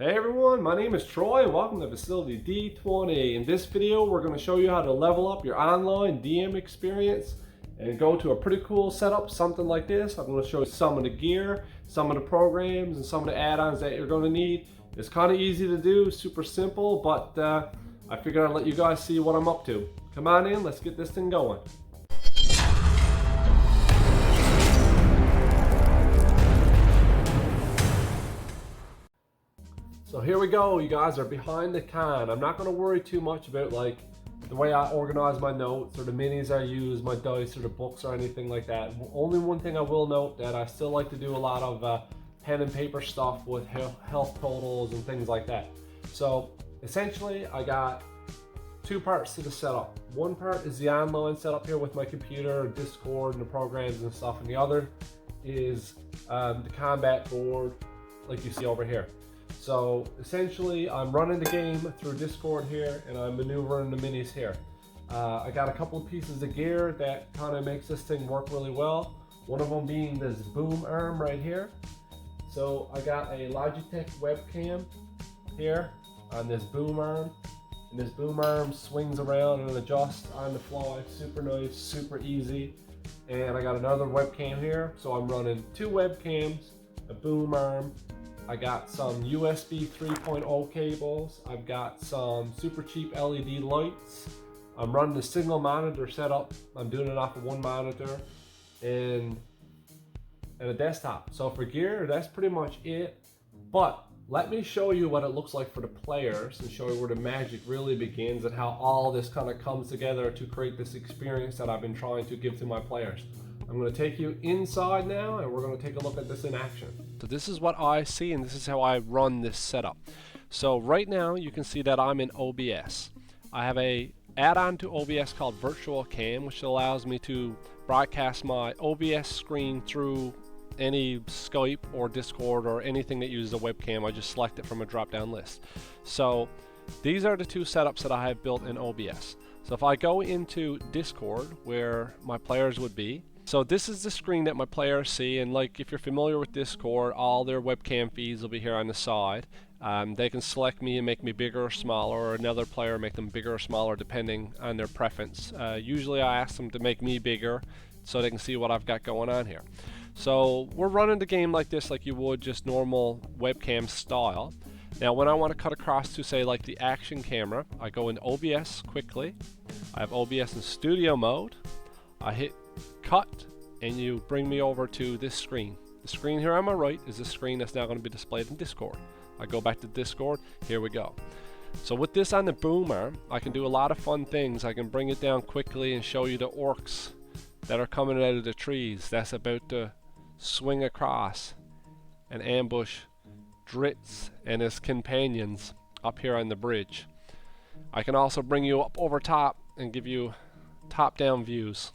Hey everyone, my name is Troy and welcome to Facility D20. In this video, we're going to show you how to level up your online DM experience and go to a pretty cool setup, something like this. I'm going to show you some of the gear, some of the programs, and some of the add-ons that you're going to need. It's kind of easy to do, super simple, but I figured I'd let you guys see what I'm up to. Come on in, let's get this thing going. So here we go, you guys are behind the con. I'm not going to worry too much about like the way I organize my notes or the minis I use, my dice or the books or anything like that. Only one thing I will note that I still like to do a lot of pen and paper stuff with health totals and things like that. So essentially I got two parts to the setup. One part is the online setup here with my computer, Discord and the programs and stuff, and the other is the combat board like you see over here. So essentially I'm running the game through Discord here and I'm maneuvering the minis here. I got a couple of pieces of gear that kind of makes this thing work really well. One of them being this boom arm right here. So I got a Logitech webcam here on this boom arm. And this boom arm swings around and adjusts on the fly. Super nice, super easy. And I got another webcam here. So I'm running two webcams, a boom arm. I got some USB 3.0 cables. I've got some super cheap LED lights. I'm running a single monitor setup. I'm doing it off of one monitor and a desktop. So for gear, that's pretty much it. But let me show you what it looks like for the players and show you where the magic really begins and how all this kind of comes together to create this experience that I've been trying to give to my players. I'm going to take you inside now and we're going to take a look at this in action. So this is what I see and this is how I run this setup. So right now you can see that I'm in OBS. I have a add-on to OBS called Virtual Cam, which allows me to broadcast my OBS screen through any Skype or Discord or anything that uses a webcam. I just select it from a drop-down list. So these are the two setups that I have built in OBS. So if I go into Discord where my players would be, so this is the screen that my players see, and like if you're familiar with Discord, all their webcam feeds will be here on the side. They can select me and make me bigger or smaller, or another player make them bigger or smaller depending on their preference. Usually I ask them to make me bigger so they can see what I've got going on here. So we're running the game like this, like you would just normal webcam style. Now when I want to cut across to say like the action camera, I go into OBS quickly. I have OBS in studio mode. I hit cut and you bring me over to this screen. The screen here on my right is the screen that's now going to be displayed in Discord. I go back to Discord, here we go. So with this on the boom arm, I can do a lot of fun things. I can bring it down quickly and show you the orcs that are coming out of the trees that's about to swing across and ambush Dritz and his companions up here on the bridge. I can also bring you up over top and give you top-down views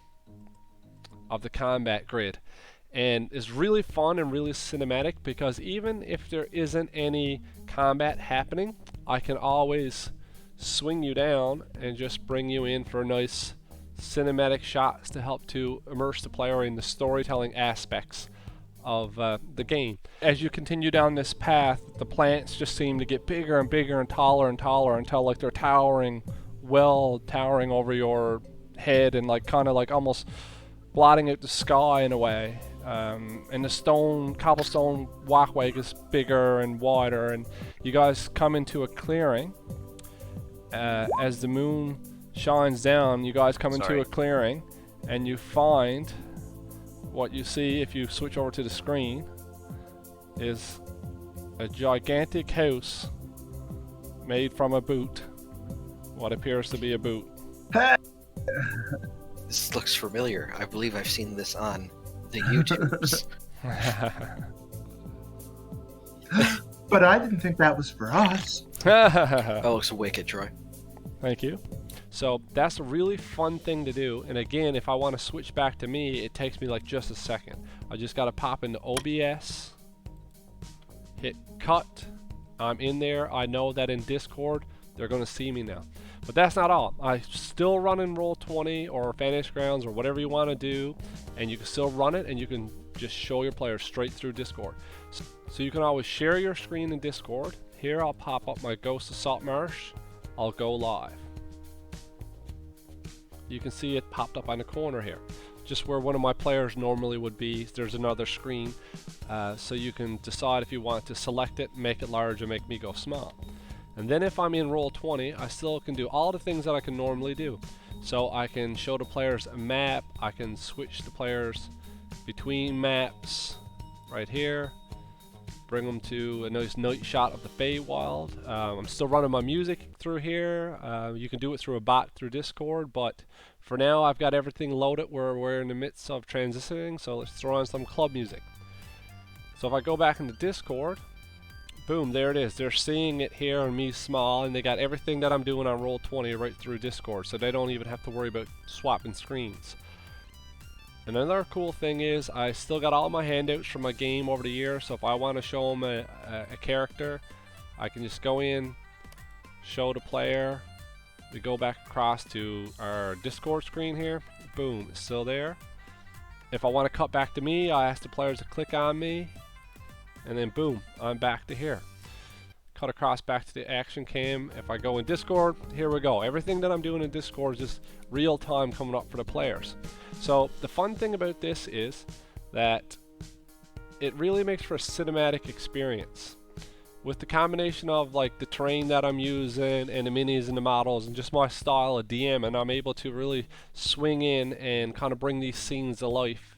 of the combat grid, and it's really fun and really cinematic because even if there isn't any combat happening, I can always swing you down and just bring you in for nice cinematic shots to help to immerse the player in the storytelling aspects of the game. As you continue down this path, the plants just seem to get bigger and bigger and taller until like they're towering over your head and like kind of like almost blotting out the sky in a way. And the cobblestone walkway gets bigger and wider, and you guys come into a clearing. As the moon shines down, you guys come into a clearing and you find what you see if you switch over to the screen is a gigantic house made from a boot. What appears to be a boot. This looks familiar. I believe I've seen this on the YouTubes. But I didn't think that was for us. That looks wicked, Troy. Thank you. So that's a really fun thing to do. And again, if I want to switch back to me, it takes me like just a second. I just got to pop into OBS, hit cut. I'm in there. I know that in Discord, they're going to see me now. But that's not all. I still run in Roll20 or Fantasy Grounds or whatever you want to do, and you can still run it and you can just show your players straight through Discord. So you can always share your screen in Discord. Here I'll pop up my Ghost of Saltmarsh. I'll go live. You can see it popped up on the corner here, just where one of my players normally would be. There's another screen, so you can decide if you want to select it, make it large, or make me go small. And then if I'm in Roll20, I still can do all the things that I can normally do. So I can show the players a map, I can switch the players between maps right here, bring them to a nice night shot of the Feywild. I'm still running my music through here. You can do it through a bot through Discord, but for now I've got everything loaded where we're in the midst of transitioning, so let's throw on some club music. So if I go back into Discord, boom, there it is. They're seeing it here on me small, and they got everything that I'm doing on Roll20 right through Discord, so they don't even have to worry about swapping screens. And another cool thing is I still got all my handouts from my game over the years, so if I want to show them a character, I can just go in, show the player, we go back across to our Discord screen here, boom, it's still there. If I want to cut back to me, I ask the players to click on me, and then boom, I'm back to here. Cut across back to the action cam. If I go in Discord, here we go. Everything that I'm doing in Discord is just real time coming up for the players. So the fun thing about this is that it really makes for a cinematic experience. With the combination of like the terrain that I'm using and the minis and the models and just my style of DM, and I'm able to really swing in and kind of bring these scenes to life.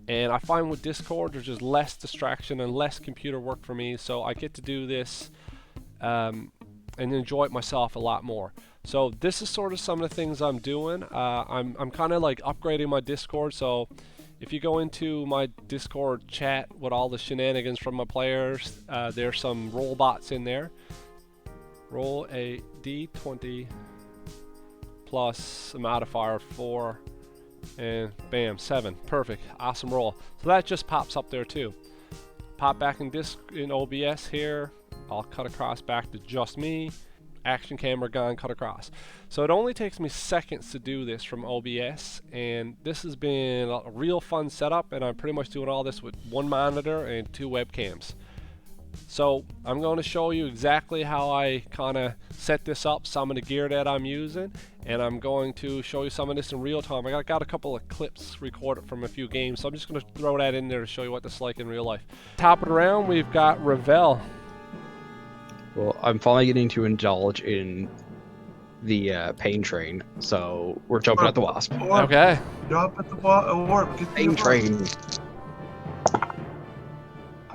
And I find with Discord there's just less distraction and less computer work for me, so I get to do this and enjoy it myself a lot more. So this is sort of some of the things I'm doing. I'm kind of like upgrading my Discord, so if you go into my Discord chat with all the shenanigans from my players, there's some roll bots in there. Roll a d20 plus a modifier 4 and bam, 7. Perfect. Awesome roll. So that just pops up there too. Pop back in OBS here. I'll cut across back to just me. Action camera gone, cut across. So it only takes me seconds to do this from OBS, and this has been a real fun setup, and I'm pretty much doing all this with one monitor and 2 webcams. So I'm going to show you exactly how I kind of set this up, some of the gear that I'm using, and I'm going to show you some of this in real time. I got a couple of clips recorded from a few games, so I'm just going to throw that in there to show you what this is like in real life. Top of the round, we've got Ravel. Well, I'm finally getting to indulge in the pain train, so we're jumping at the wasp. Okay. Jump at the warp. Get Pain train.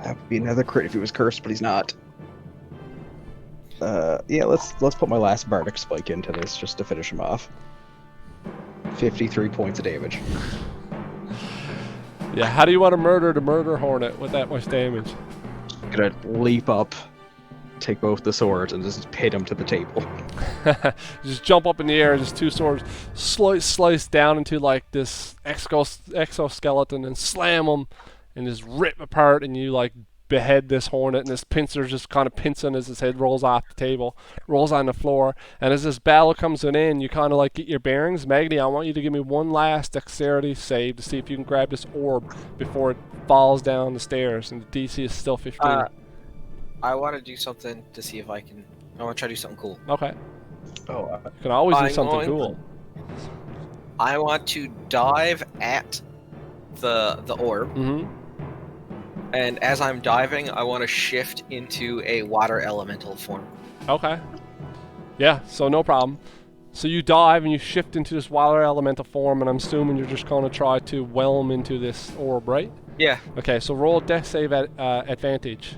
That would be another crit if he was cursed, but he's not. Yeah, let's put my last bardic spike into this just to finish him off. 53 points of damage. Yeah, how do you want to murder the murder hornet with that much damage? Gonna leap up, take both the swords, and just hit him to the table. Just jump up in the air, just 2 swords slice down into like this exoskeleton and slam them and just rip apart, and you like behead this hornet, and this pincer's just kind of pincing as his head rolls off the table, rolls on the floor. And as this battle comes to an end, you kind of like get your bearings. Magni, I want you to give me one last dexterity save to see if you can grab this orb before it falls down the stairs, and the DC is still 15. I want to do something to see if I can. I want to try to do something cool. Okay. Oh, You can always do something cool. I want to dive at the orb. Mm-hmm. And as I'm diving, I want to shift into a water elemental form. Okay. Yeah, so no problem. So you dive and you shift into this water elemental form, and I'm assuming you're just going to try to whelm into this orb, right? Yeah. Okay, so roll a dex save at advantage.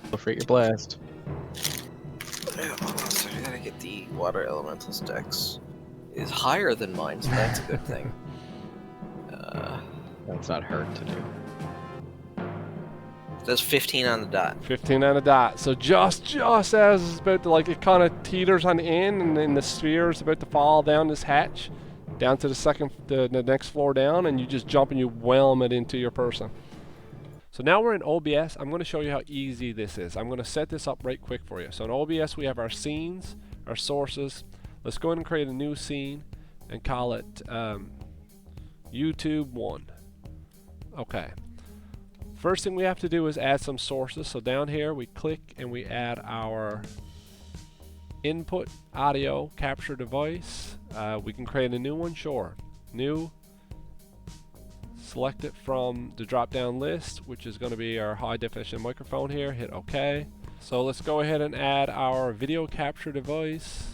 don't forget your blast. Hold on a second, I gotta get the water elemental's dex. It is higher than mine, so that's a good thing. That's not hard to do. That's 15 on the dot. 15 on a dot. So just as it's about to, like, it kind of teeters on the end, and then the sphere is about to fall down this hatch, down to the next floor down, and you just jump and you whelm it into your person. So now we're in OBS. I'm going to show you how easy this is. I'm going to set this up right quick for you. So in OBS we have our scenes, our sources. Let's go ahead and create a new scene and call it YouTube 1. Okay. First thing we have to do is add some sources. So down here we click and we add our input audio capture device. We can create a new one, sure. New. Select it from the drop down list, which is going to be our high definition microphone here. Hit OK. So let's go ahead and add our video capture device.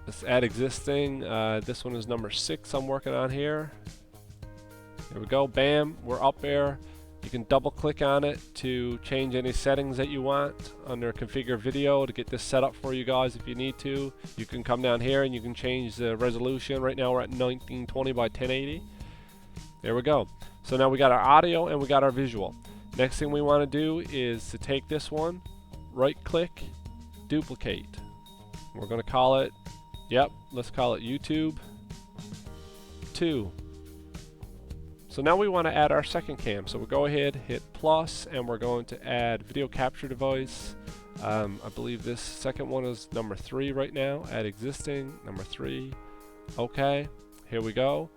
Let's add existing. This one is number 6 I'm working on here. Here we go. Bam, we're up there. You can double click on it to change any settings that you want under configure video to get this set up for you guys if you need to. You can come down here and you can change the resolution. Right now we're at 1920 by 1080. There we go. So now we got our audio and we got our visual. Next thing we want to do is to take this one, right click, duplicate. We're going to call it, let's call it YouTube 2. So now we want to add our second cam. So we'll go ahead, hit plus, and we're going to add video capture device. I believe this second one is number 3 right now. Add existing, number 3. Okay, here we go.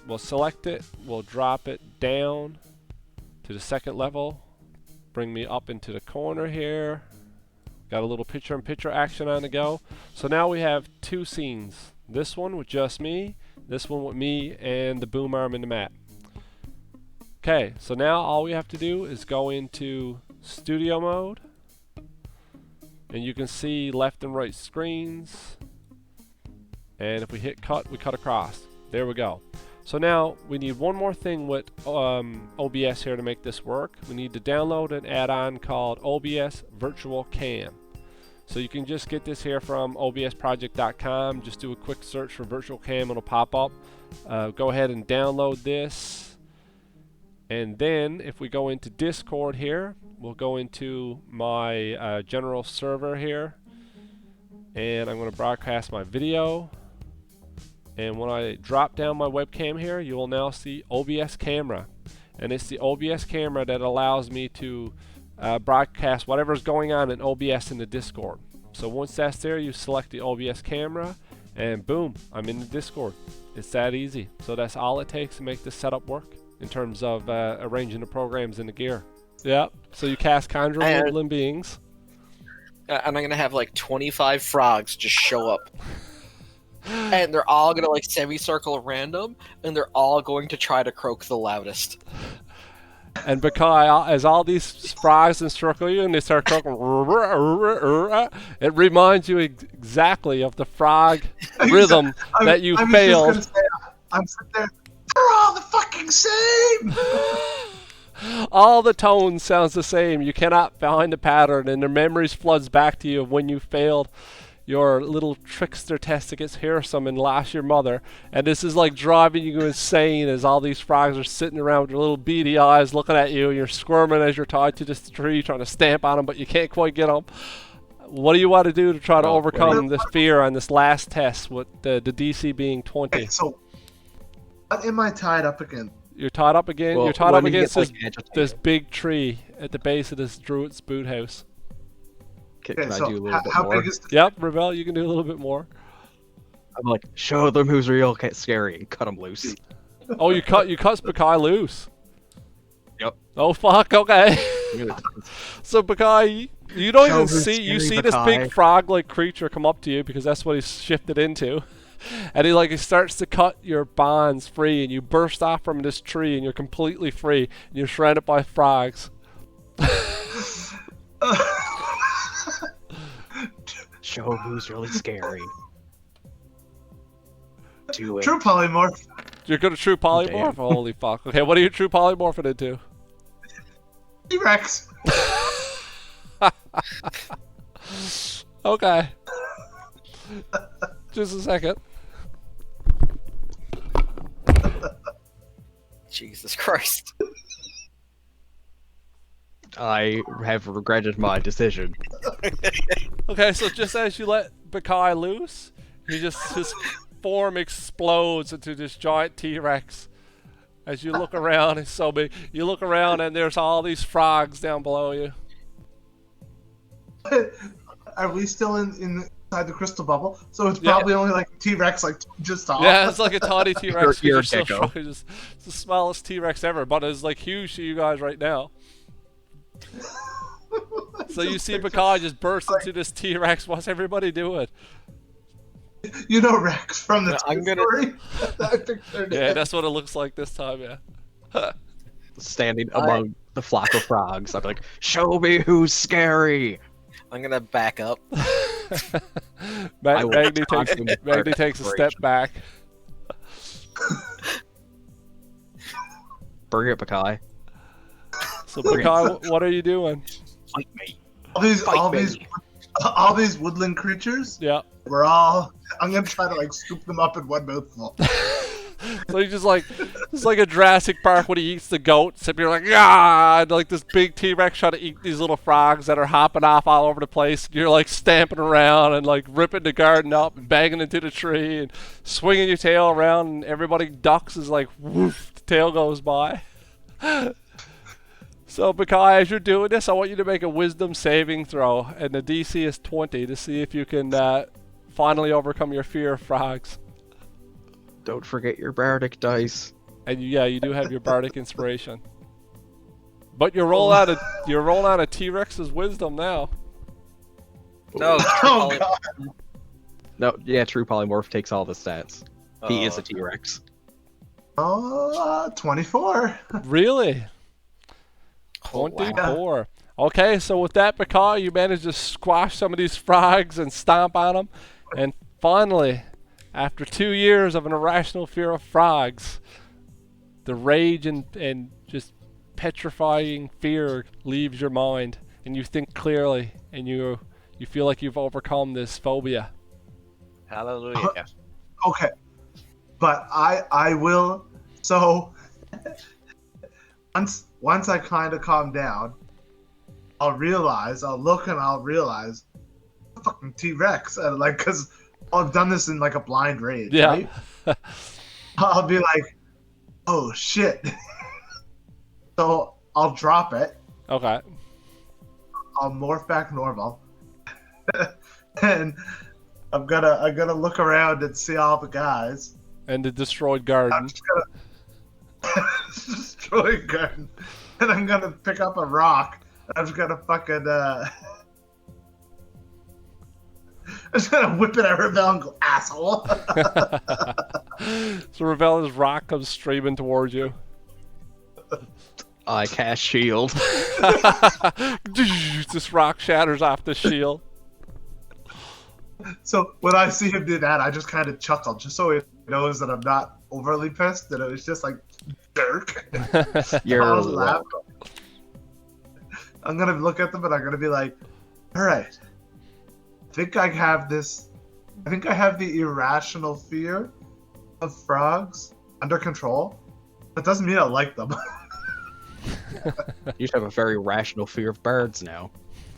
We'll select it, we'll drop it down to the second level. Bring me up into the corner here. Got a little picture-in-picture action on the go. So now we have 2 scenes. This one with just me. This one with me and the boom arm in the map. Okay, so now all we have to do is go into studio mode. And you can see left and right screens. And if we hit cut, we cut across. There we go. So now we need one more thing with OBS here to make this work. We need to download an add-on called OBS Virtual Cam. So you can just get this here from obsproject.com. Just do a quick search for virtual cam, it'll pop up. Go ahead and download this. And then if we go into Discord here, we'll go into my general server here. And I'm going to broadcast my video. And when I drop down my webcam here, you will now see OBS camera. And it's the OBS camera that allows me to broadcast whatever's going on in OBS in the Discord. So once that's there, you select the OBS camera and boom, I'm in the Discord. It's that easy. So that's all it takes to make this setup work in terms of arranging the programs and the gear. Yep. So you cast conjure woodland beings. And I'm gonna have like 25 frogs just show up. And they're all gonna like semicircle random, and they're all going to try to croak the loudest. And Bakai, as all these frogs encircle you and they start croaking, it reminds you exactly of the frog rhythm that you failed. I'm sitting there, they're all the fucking same! All the tones sounds the same. You cannot find a pattern, and the memories floods back to you of when you failed your little trickster test to get fearsome and lost your mother. And this is like driving you insane as all these frogs are sitting around with their little beady eyes looking at you, and you're squirming as you're tied to this tree trying to stamp on them, but you can't quite get them. What do you want to do to try to overcome this fear on this last test with the DC being 20? Okay, so what am I tied up again? You're tied up again. Well, you're tied up when you against get, this big tree at the base of this druid's boot house. Can I so do a little bit how more? big is the Yep, Rebel, you can do a little bit more. I'm like, show them who's real, scary, and cut them loose. Oh, you cut Bakai loose. Yep. Oh fuck. Okay. So Bakai, you don't even who's see. You see scary this big Bakai. frog-like creature come up to you because that's what he's shifted into, and he starts to cut your bonds free, and you burst off from this tree, and you're completely free, and you're surrounded by frogs. Show who's really scary. Do it. true polymorph? You're gonna true polymorph? Holy fuck. Okay, what are you true polymorphing into? T-Rex. Okay. Just a second. Jesus Christ. I have regretted my decision. Okay, so just as you let Bakai loose, his form explodes into this giant T-Rex. As you look around, it's so big. You look around and there's all these frogs down below you. Are we still in inside the crystal bubble, so it's Yeah. probably only like a T-Rex, like just off. Yeah, it's like a tiny T-Rex. You're a So gecko. strong, it's the smallest T-Rex ever, but it's like huge to you guys right now. So you see Bakai just burst into this T-Rex. What's everybody doing? You know Rex from the No, Toy I'm gonna- Story? I pictured Yeah, it. that's what it looks like this time. Yeah. Standing among the flock of frogs, I'm like, show me who's scary. I'm gonna back up. I will Magni talk to him with Magni takes a step inspiration. back. Bring it, Bakai. So Bakai, what are you doing? Fight me. All these woodland creatures. Yeah. I'm gonna try to like scoop them up in one mouthful. So you just like a Jurassic Park when he eats the goats, and you're like, ah, and like this big T-Rex trying to eat these little frogs that are hopping off all over the place. And you're like stamping around and like ripping the garden up and banging into the tree and swinging your tail around, and everybody ducks as like woof, the tail goes by. So Bakai, as you're doing this, I want you to make a wisdom saving throw, and the DC is 20 to see if you can finally overcome your fear of frogs. Don't forget your bardic dice. And you do have your bardic inspiration. But you're rolling out a T-Rex's wisdom now. No. Oh god. No, yeah, true polymorph takes all the stats. He is a Oh. T-Rex. 24. Really? Oh, wow. 24. Okay, so with that, Bakai, you managed to squash some of these frogs and stomp on them. And finally, after 2 years of an irrational fear of frogs, the rage and just petrifying fear leaves your mind, and you think clearly, and you feel like you've overcome this phobia. Hallelujah. Okay. But I will. So once I kind of calm down, I'll look and I'll realize fucking T-Rex, and like, cause I've done this in like a blind rage. Yeah. Right? I'll be like, oh shit. So I'll drop it. Okay. I'll morph back normal. And I'm gonna look around and see all the guys. And the destroyed I'm garden. just gonna destroy a garden, and I'm gonna pick up a rock. I'm just gonna fucking I'm just gonna whip it at Rebel and go, asshole. So Ravella's rock comes streaming towards you. I cast shield. This rock shatters off the shield. So when I see him do that, I just kind of chuckle, just so he knows that I'm not overly pissed. That it was just like, jerk. You're I'll laugh. welcome. I'm gonna look at them and I'm gonna be like, all right, I think I have the irrational fear of frogs under control. That doesn't mean I like them. You have a very rational fear of birds now.